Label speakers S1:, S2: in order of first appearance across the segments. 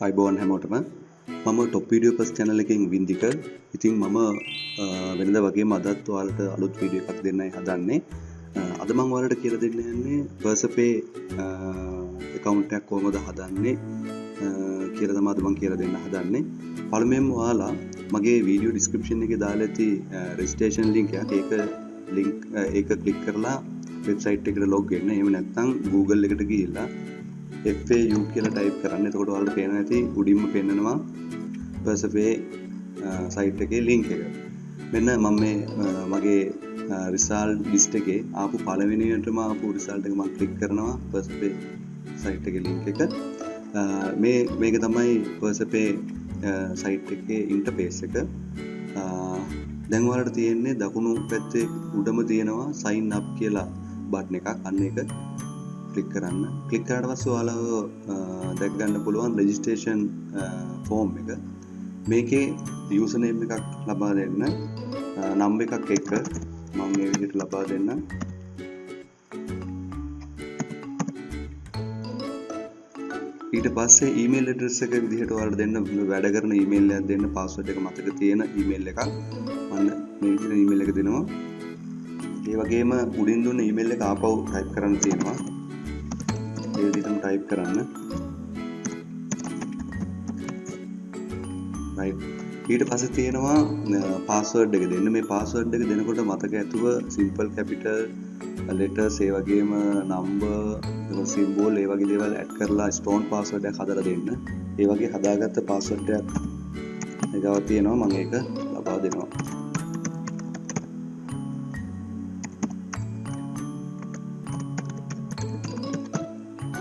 S1: අයිබෝන් හැමෝටම මම ටොප් වීඩියෝ පස් channel එකෙන් වින්දික. ඉතින් මම වෙනදා වගේම අදත් ඔයාලට අලුත් වීඩියෝ එකක් දෙන්නයි හදන්නේ. අද මම ඔයාලට කියලා දෙන්න යන්නේ faucetpay account එකක් කොහොමද හදන්නේ කියලා තමයි අද මම කියලා දෙන්න හදන්නේ. පළමුවෙන්ම ඔයාලා මගේ වීඩියෝ description එකේ දාලා ඇති registration link ඒක click කරලා website එකට log වෙන්න. එහෙම නැත්නම් Google එකට ගිහිල්ලා FAU කියලා ටයිප් කරන්න. එතකොට ඔයාලට පේනවා ඇති උඩින්ම පෙන්නනවා faucetpay site එකේ link එක. මෙන්න මම මේ මගේ result list එකේ ආපු පළවෙනියටම ආපු result එක මම click කරනවා faucetpay site එකේ link එක. මේක තමයි faucetpay site එකේ interface එක. දැන් ඔයාලට තියෙන්නේ දකුණු පැත්තේ උඩම තියෙනවා sign up කියලා බටන් එකක්. අන්න ඒක ක්ලික් කරන්න. ක්ලික් කරාට පස්සේ ඔයාලව දැක් ගන්න පුළුවන් registration form එක. මේකේ user name එකක් ලබා දෙන්න. number එකක් එක මම මේ විදිහට ලබා දෙන්න. ඊට පස්සේ email address එක විදිහට ඔයාලට දෙන්න වැඩ කරන email එකක් දෙන්න. password එක මතක තියෙන email එකක්. අන්න මේ විදිහට email එක දෙනවා. ඒ වගේම උඩින් දුන්න email එක ආපහු type කරන්න තියෙනවා. ඒ විදිහටම type කරන්න. right. ඊට පස්සේ තියෙනවා password එක දෙන්න. මේ password එක දෙනකොට මතක ඇතුව simple capital letters ඒ වගේම number symbol ඒ වගේ දේවල් add කරලා strong password එකක් හදලා දෙන්න. ඒ වගේ හදාගත්ත password එකක් එකව තියෙනවා. මම ඒක ලබා දෙනවා.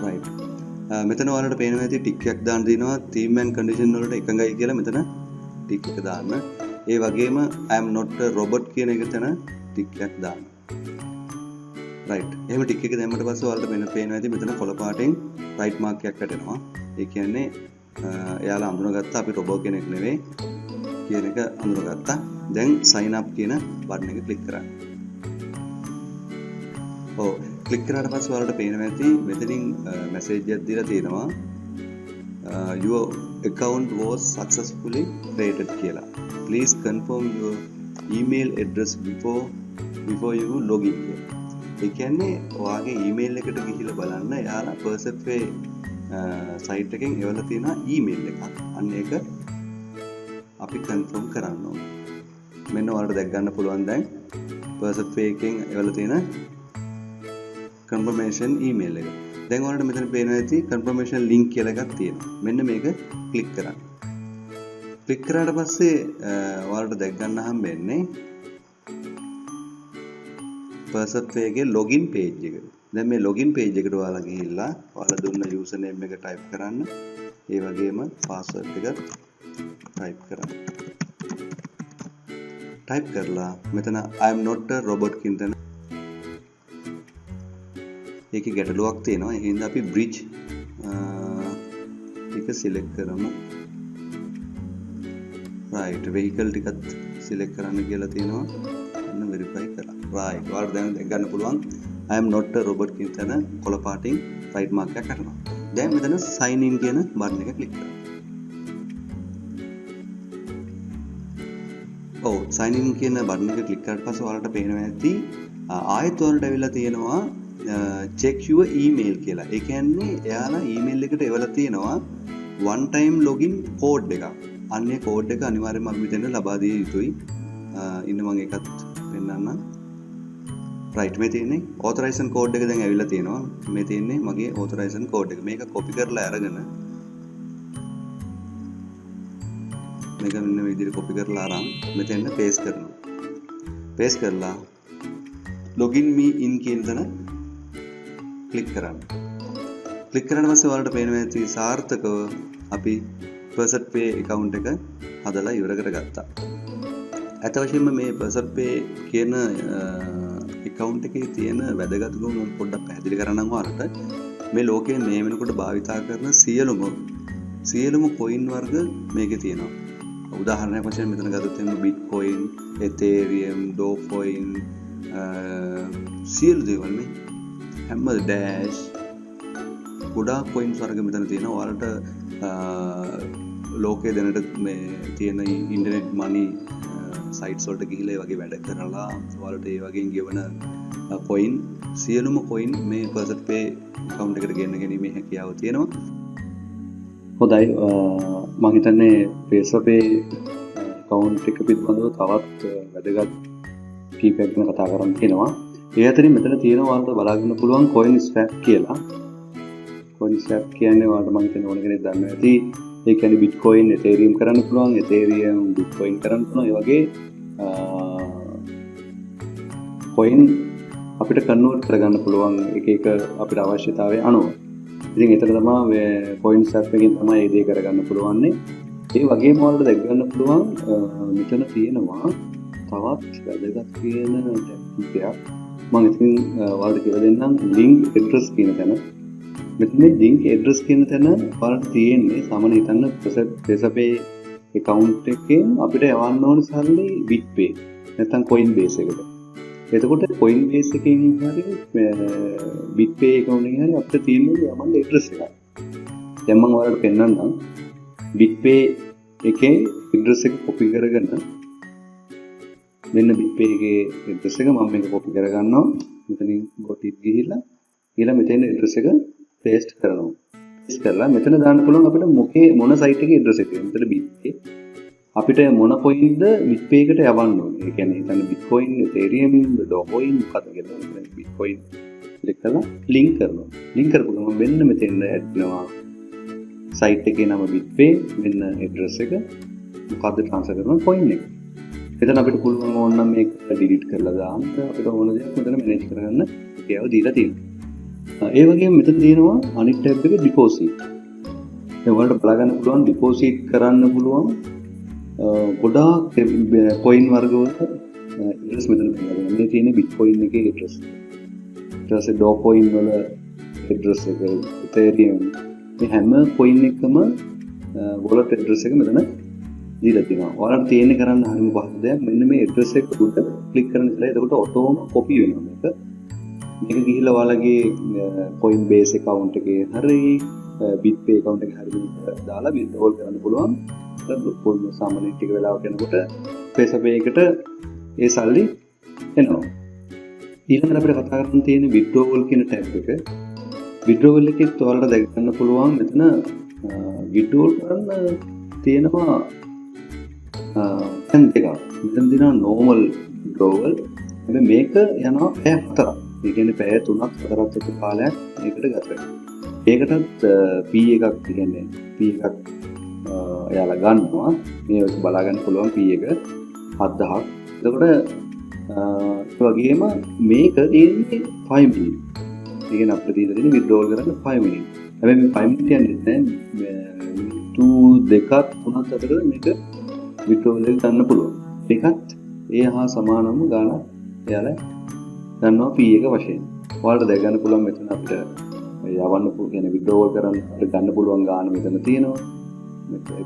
S1: right. මෙතන ඔයාලට පේනවා ඇති ටික් එකක් දාන්න දිනවා. theme and condition වලට එකඟයි කියලා මෙතන ටික් එක දාන්න. ඒ වගේම I am not a robot කියන එක තන ටික් එකක් දාන්න. right. එහෙම ටික් එක දැම්මට පස්සේ ඔයාලට පේනවා ඇති මෙතන කොළ පාටෙන් right mark එකක් වැටෙනවා. ඒ කියන්නේ එයාලා අඳුනගත්තා අපි රොබෝ කෙනෙක් නෙවෙයි කියන එක අඳුනගත්තා. දැන් sign up කියන බටන් එක ක්ලික් කරන්න. ඔව් ක්ලික් කරාට පස්සේ ඔයාලට පේනවා ඇති මෙතනින් මැසේජ් එකක් දීලා තියෙනවා your account was successfully created කියලා. Please confirm your email address before you log in කියලා. ඒ කියන්නේ ඔයාගේ email එකට ගිහිල්ලා බලන්න එයාලා faucetpay site එකෙන් එවලා තියෙන email එකක්. අන්න ඒක අපි confirm කරන්න ඕනේ. මෙන්න ඔයාලට දැක් ගන්න පුළුවන් දැන් faucetpay එකෙන් එවලා තියෙන confirmation email එක. දැන් ඔයාලට මෙතන පේනවා ඇති confirmation link කියලා එකක් තියෙනවා. මෙන්න මේක ක්ලික් කරන්න. ක්ලික් කරාට පස්සේ ඔයාලට දැක් ගන්න හම්බෙන්නේ faucetpay එකේ login page එක. දැන් මේ login page එකට ඔයාලා ගිහිල්ලා ඔයාලා දුන්න user name එක type කරන්න. ඒ වගේම password එක type කරන්න. type කරලා මෙතන I am not a robot කියන තැන ඒකේ ගැටලුවක් තියෙනවා. ඒ හින්දා අපි bridge ටික select කරමු. right. vehicle ටිකත් select කරන්න කියලා තියෙනවා. අන්න verify කරා. right. ඔයාලට දැන් ගන්න පුළුවන් I am not a robot කියන තැන කොළ පාටින් right mark එකක් අටනවා. දැන් මෙතන sign in කියන බටන් එක click කරන්න. ඔව් sign in කියන බටන් එක click කරාට පස්සේ ඔයාලට පේනවා ඇති ආයෙත් ඔයාලට ඇවිල්ලා තියෙනවා check your email කියලා. ඒ කියන්නේ එයාලා email එකට එවලා තියෙනවා one time login code එකක්. අන්නේ code එක අනිවාර්යයෙන්ම අපි මෙතන ලබා දිය යුතුයි. ඉන්න මම ඒකත් පෙන්නන්නම්. right. මේ තියෙන්නේ authorization code එක දැන් ඇවිල්ලා තියෙනවා. මේ තියෙන්නේ මගේ authorization code එක. මේක copy කරලා අරගෙන මේක මෙන්න මේ විදිහට copy කරලා අරන් මෙතෙන් paste කරනවා. paste කරලා login me in කියන තැන ක්ලික් කරන්න. ක්ලික් කරාට පස්සේ ඔයාලට පේනවා ඇති සාර්ථකව අපි faucetpay account එක හදලා ඉවර කරගත්තා. අත වශයෙන්ම මේ faucetpay කියන account එකේ තියෙන වැදගත්කම මම පොඩ්ඩක් පැහැදිලි කරන්නම් ඔයාලට. මේ ලෝකයේ මේ වෙනකොට භාවිතා කරන සියලුම coin වර්ග මේකේ තියෙනවා. උදාහරණයක් වශයෙන් මෙතන ගත්තොත් එන්න bitcoin, ethereum, dogecoin සියලු දේවල් මේ හැම dash ගොඩාක් පොයින්ට්ස් වර්ග මෙතන තියෙනවා. ඔයාලට ලෝකයේ දැනට මේ තියෙන ඉන්ටර්නෙට් මනි සයිට්ස් වලට ගිහිල්ලා ඒ වගේ වැඩ කරලා ඔයාලට ඒ වගේ ගෙවන කොයින් සියලුම කොයින් මේ faucetpay account එකට ගෙන්න ගැනීමේ හැකියාව තියෙනවා. හොඳයි මම හිතන්නේ faucetpay account එක පිළිබඳව තවත් වැදගත් කීපයක් ගැන කතා කරන්න තියෙනවා. ඒ අතරින් මෙතන තියෙනවා ඔයාලට බලාගන්න පුළුවන් coin swap කියලා. coin swap කියන්නේ ඔයාලට මම හිතන්නේ ඕන කෙනෙක් දන්නවා ඇති. ඒ කියන්නේ bitcoin ethereum කරන්න පුළුවන්, ethereum bitcoin කරන්න පුළුවන්. ඒ වගේ coin අපිට කන්වර්ට් කරගන්න පුළුවන් එක එක අපිට අවශ්‍යතාවය අනුව. ඉතින් එතන තමයි coin swap එකෙන් තමයි ඒ දේ කරගන්න පුළුවන්නේ. ඒ වගේම ඔයාලට දැක් ගන්න පුළුවන් මෙතන තියෙනවා තවත් වැදගත් කියන ටැක්ටිකයක්. මම ඉතින් ඔයාලට කියලා දෙන්නම් link address කියන තැන. මෙතන link address කියන තැන ඔයාලට තියෙන්නේ සාමාන්‍ය හිතන්න faucetpay account එකෙන් අපිට යවන්න ඕන සල්ලි bitpay නැත්නම් coinbase එකට. එතකොට coinbase එකකින් හරි bitpay account එකකින් හරි අපිට තියෙන්නේ යමන්න address එකක්. දැන් මම ඔයාලට පෙන්නන්නම් bitpay එකේ address එක copy කරගෙන මෙන්න bitpay එකේ address එක මම මේක copy කරගන්නවා. මෙතනින් got it ගිහිල්ලා ඊළඟ මෙතන address එක paste කරනවා. paste කරලා මෙතන දාන්න පුළුවන් අපිට මොන site එකේ address එක. මෙතන bitpay අපිට මොන coinද bitpay එකට යවන්න ඕනේ. ඒ කියන්නේ හිතන්න bitcoin, ethereum, dogecoin මොකක්ද කියලා මෙතන bitcoin click කරලා link කරනවා. link කරපු ගමන් මෙන්න මෙතෙන් ඇඩ් වෙනවා site එකේ නම bitpay, මෙන්න address එක, මොකද්ද transfer කරන coin එක. එතන අපිට පුළුවන් ඕන නම් මේක delete කරලා දාන්න. අපිට ඕන දේක් මෙතන manage කරගන්න හැකියාව දීලා තියෙනවා. ඒ වගේම මෙතන තියෙනවා අනිත් tab එකේ deposit. ඒ වලට බලා ගන්න පුළුවන් deposit කරන්න පුළුවන් ගොඩාක් coin වර්ගවල address මෙතන තියෙනවා. මේ තියෙන bitcoin එකේ address. ඊට පස්සේ dogecoin වල address එක, ethereum මේ හැම coin එකම wallet address එක මෙතන දීලා තියෙනවා. ඔයාලට තියෙන්නේ කරන්න හරිම පහසු දෙයක්. මෙන්න මේ address එක උඩ click කරන ඉතලා එතකොට ඔටෝම copy වෙනවා මේක. මේක ගිහිල්ලා ඔයාලගේ coinbase account එකේ හරි bitpay account එකේ හරි දාලා withdraw කරන්න පුළුවන්. ඒක සාමාන්‍ය ටික වෙලාවක් යනකොට faucetpay එකට ඒ සල්ලි එනවා. ඊළඟට අපිට කතා කරන්න තියෙන withdrawal කියන tab එක. withdrawal එකේ ඔයාලට දැක ගන්න පුළුවන් මෙතන withdraw කරන්න තියෙනවා දෙකක්. මෙතන දිනා normal withdrawal. හැබැයි මේක යනවා පැය 4ක්. ඒ කියන්නේ පැය 3ක් 4ක් විතර කාලයක් මේකට ගත වෙනවා. ඒකටත් P එකක් කියන්නේ P එකක් එයාලා ගන්නවා. මේ බලා ගන්න පුළුවන් P එක 7000ක්. එතකොට ඒ වගේම මේක තියෙන්නේ 5 minutes. ඒ කියන්නේ අපිට තියෙන withdrawal කරන්න 5 minutes. හැබැයි මේ 5 minutes කියන්නේ දෙකක් 3ක් අතර මේක withdrawal එක ගන්න පුළුවන්. ඒකත් ඒ හා සමානම ගානක් එයාලා ගන්නවා P එක වශයෙන්. ඔයාලට දැක ගන්න පුළුවන් මෙතන අපිට යවන්න පුළුවන් කියන්නේ withdrawal කරන්න අපිට ගන්න පුළුවන් ගාන මෙතන තියෙනවා.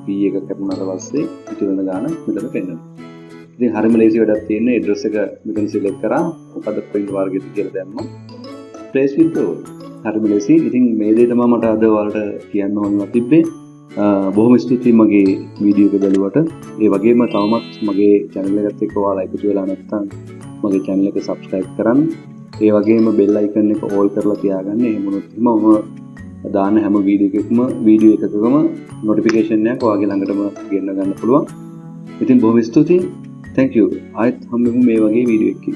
S1: P එක කැපුණාට පස්සේ ඉතුරු වෙන ගාන මෙතන පෙන්වනවා. ඉතින් හරිම ලේසි වැඩක් තියෙන්නේ address එක මෙතන select කරා මොකද coin වර්ගයද කියලා දැම්මම place withdrawal. හරිම ලේසි. ඉතින් මේ දේ තමයි මට අද ඔයාලට කියන්න ඕනලා තිබ්බේ. බොහොම ස්තුතියි මගේ වීඩියෝ එක බලුවට. ඒ වගේම තවමත් මගේ channel එකත් එක්ක ඔයාලා එකතු වෙලා නැත්නම් මගේ channel එක subscribe කරන්න. ඒ වගේම bell icon එක all කරලා තියාගන්න. එහෙම වුණොත් මම දාන හැම වීඩියෝ එකකම notification එකක් ඔයාගේ ළඟටම ගෙන්න ගන්න පුළුවන්. ඉතින් බොහොම ස්තුතියි. Thank you. ආයෙත් හම්බෙමු මේ වගේ වීඩියෝ එකකින්.